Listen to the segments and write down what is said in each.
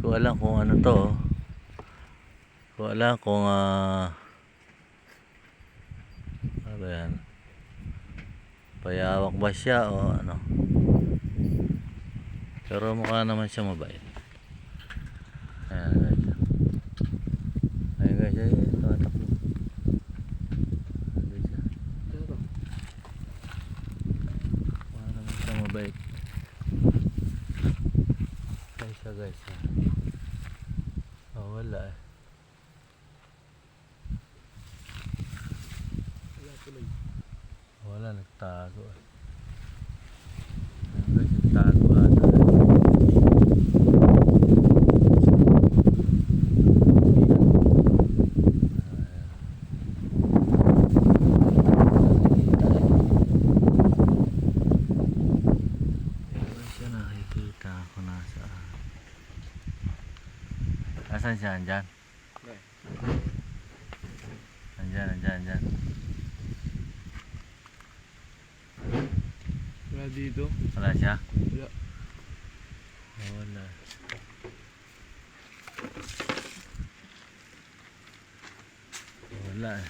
ko alam kung ano to. Ko alam kung ano ba yan? Payawak ba siya o ano? Pero mukha naman siya mabait. Ayan guys. Ayan guys, tumatakbo. Ayan siya. Mukha naman siya mabait. Ayan siya guys. Oh, wala eh. Wala, nagtago eh. Ayan guys, nagtago ata. Asan siya? Andyan? Andyan. Wala dito. Wala siya? Wala. Wala. Wala eh.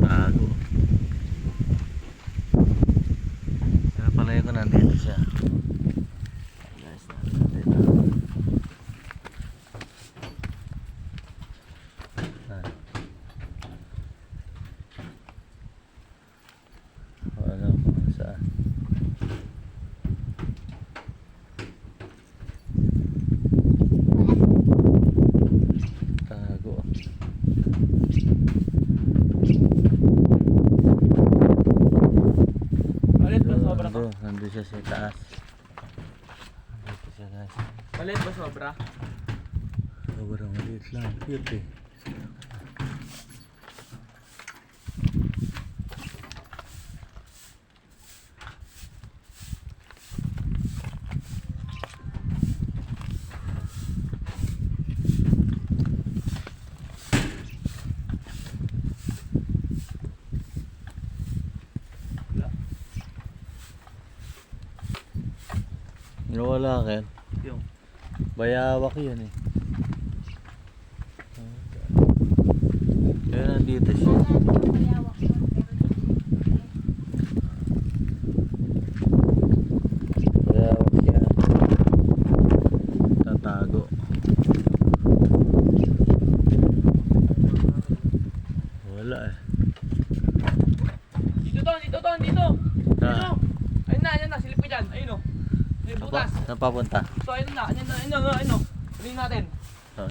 Tago. Kaya pala ko nandito siya. Guys, nandito. Wala kung saan. Tago. Palit ba sobra to? Nandun siya sa taas. Nandito siya guys. Palit ba sobra? Sobrang maliit lang. Cute eh. Wala ken. Yung. Bayawak yun eh. Kaya nandito siya. Bayawak siya. Tatago. Wala eh. Dito. Ah. Ayun na, silip ko dyan. Ayun o. May butas. Saan papunta? So, ayun na. Ulihin natin. Oh,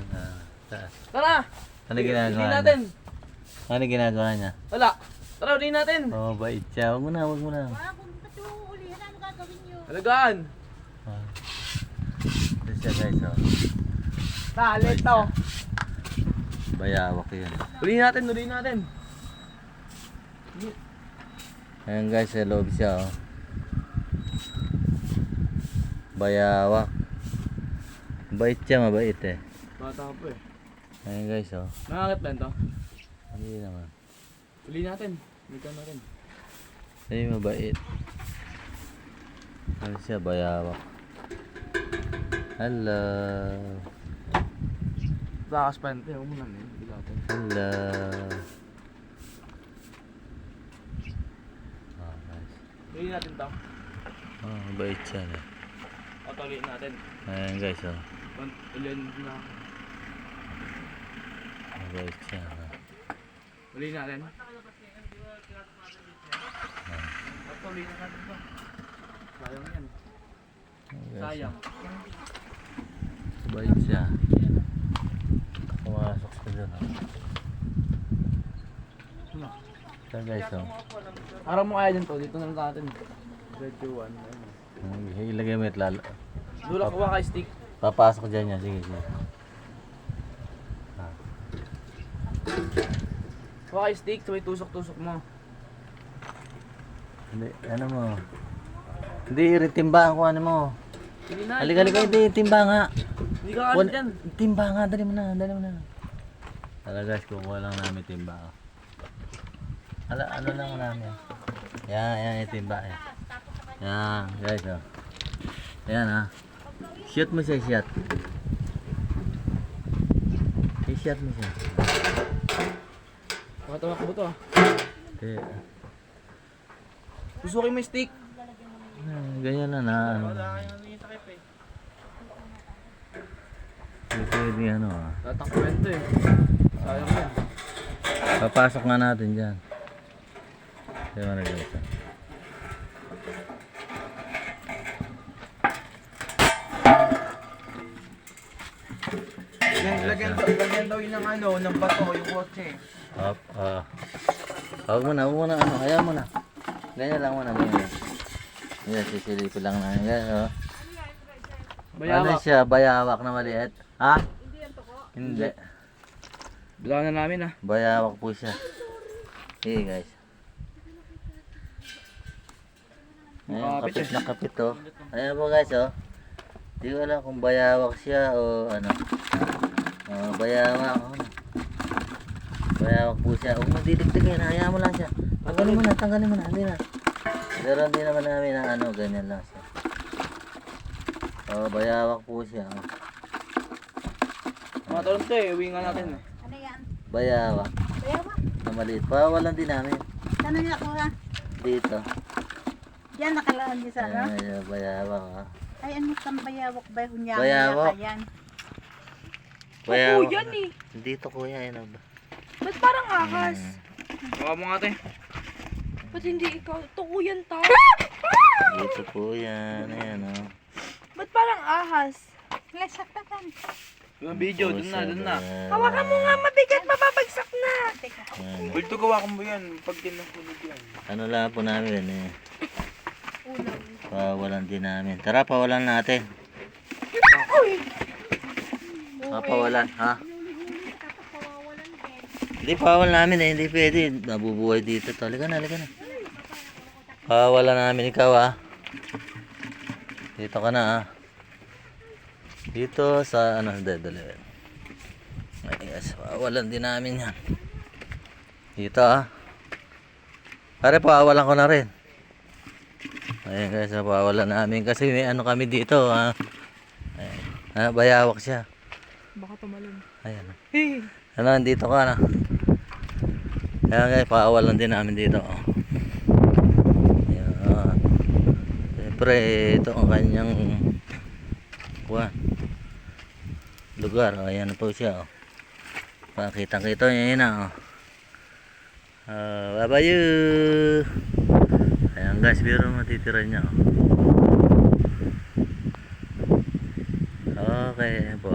taas. Tara! Ano ginagawa Ulihin niya? natin. Ano ginagawa niya? Wala. Tara, ulihin natin. Oh, bait siya. Huwag mo na. Wala kung ba't yung ulihan, ano gagawin nyo? Alagaan. Oh. Ito siya guys, oh. Talit to. Bayawak yun. Ulihin natin. Ayan guys, sa loob siya, oh. Bayawak. Bait siya, mabait eh. Bata po eh. Ayan guys, oh. Nakakit lang to. Hindi naman. Ulihin natin. Ulihin natin. Ay, mabait. Ayan siya, bayawak. Hello. Takas pa yun. Huwag mo lang eh. Hello. Oh, guys. Ulihin natin to. Oh, mabait siya eh. O, ulihin natin. Ayan guys, oh. Ulihin na. Mabait siya, oh. Ulihin natin. Ulihin natin to. Sayang yan. Oh, guys, Sayang. mabait siya. Pumasok siya dun, oh. Ito guys, oh. Araw mo kaya dyan to. Dito na lang natin. Medyo 1. Ilagay mo at lalo. Dula kuha kay stick. Papasok dyan yan. Sige. Kuha kay stick. So may tusok-tusok mo. Hindi, ano mo. Hindi, timbaan ko ano mo. Hindi na. Halika, hindi, timba nga. Hindi ka kalit dyan. Timba nga, dali mo na. Hala guys, kukuha lang namin timba. Hala, ano lang namin. Yan, yung timba. Yan, guys, oh. Yan, ha. Shoot mo siya, shot. I-shot mo siya. Pakatawa ko to ah. Okay. Susukin mo yung stick. Ganyan na ano. Hindi pwede ano ah. Tatakbuhan to eh. Sayang yan. Papasok nga natin dyan. Kaya mo guys. Lagyan daw yun ng ano, ng bato, yung kotse. Up, huwag mo na, ano, ayaw mo na. Ganyan lang muna, ganyan. Yan, sisilipin lang na. Yan, oh. Ano Bayawak. siya, bayawak na maliit? Ha? Hindi. Bilangan na namin ah. Bayawak po siya. Hey guys. Ayan, Kapit kapit na kapit oh. Ayan po guys oh. Di ko alam kung bayawak siya o ano. Bayawak oh. Bayawak po siya. Huwag mo diligtigin, hayaan mo lang siya. Tanggalin mo na, hindi na. Pero hindi naman namin na ano, ganyan lang siya. Bayawak po siya. Oh. Mga talong to eh, uwi nga natin eh. Ano yan? Bayawak. Bayawa. Na maliit. Pawalan din namin. Saan na ako ha? Dito. Yan nakalaan niya sa ano? Ayan, bayawak oh. Ay ano kang bayawak ba? Hunyang Bayawak. yan. Bayawak. yan eh. Dito kuya, ano ba? Ba't parang ahas? Baka mo nga ate. Ba't hindi ikaw? Tukuyan ta. Dito po yan. Ayan o. Ba't parang ahas? Lasaktan. Yung video, dun na. Hawakan mo nga, mabigat, mababagsak na. Teka. Bulto gawa ko mo yan, pag tinahulog yan. Ano lang po namin eh. Pawalan din namin. Tara, pawalan natin. Pawalan, ha? Hindi, pawal namin eh. Hindi pwede. Nabubuhay dito to. Halika na. Pawalan namin ikaw, ha? Dito ka na, ha? Dito sa, ano, dali. Yes, pawalan din namin yan. Dito, ha? Pare, pawalan ko na rin. Ayan guys, pawalan namin kasi may ano kami dito, ha? Ayan, bayawak siya. Baka tumalon. Ayan. Hey. Ano, dito ka na. Ayan guys, pawalan din namin dito. Oh. Ayan. Siyempre, ito ang kanyang lugar. Oh, ayan po siya. Oh. Pakitang-kita niya yun. Oh. Babayu. Ayan guys, biro matitira niya. Oh. Okay po.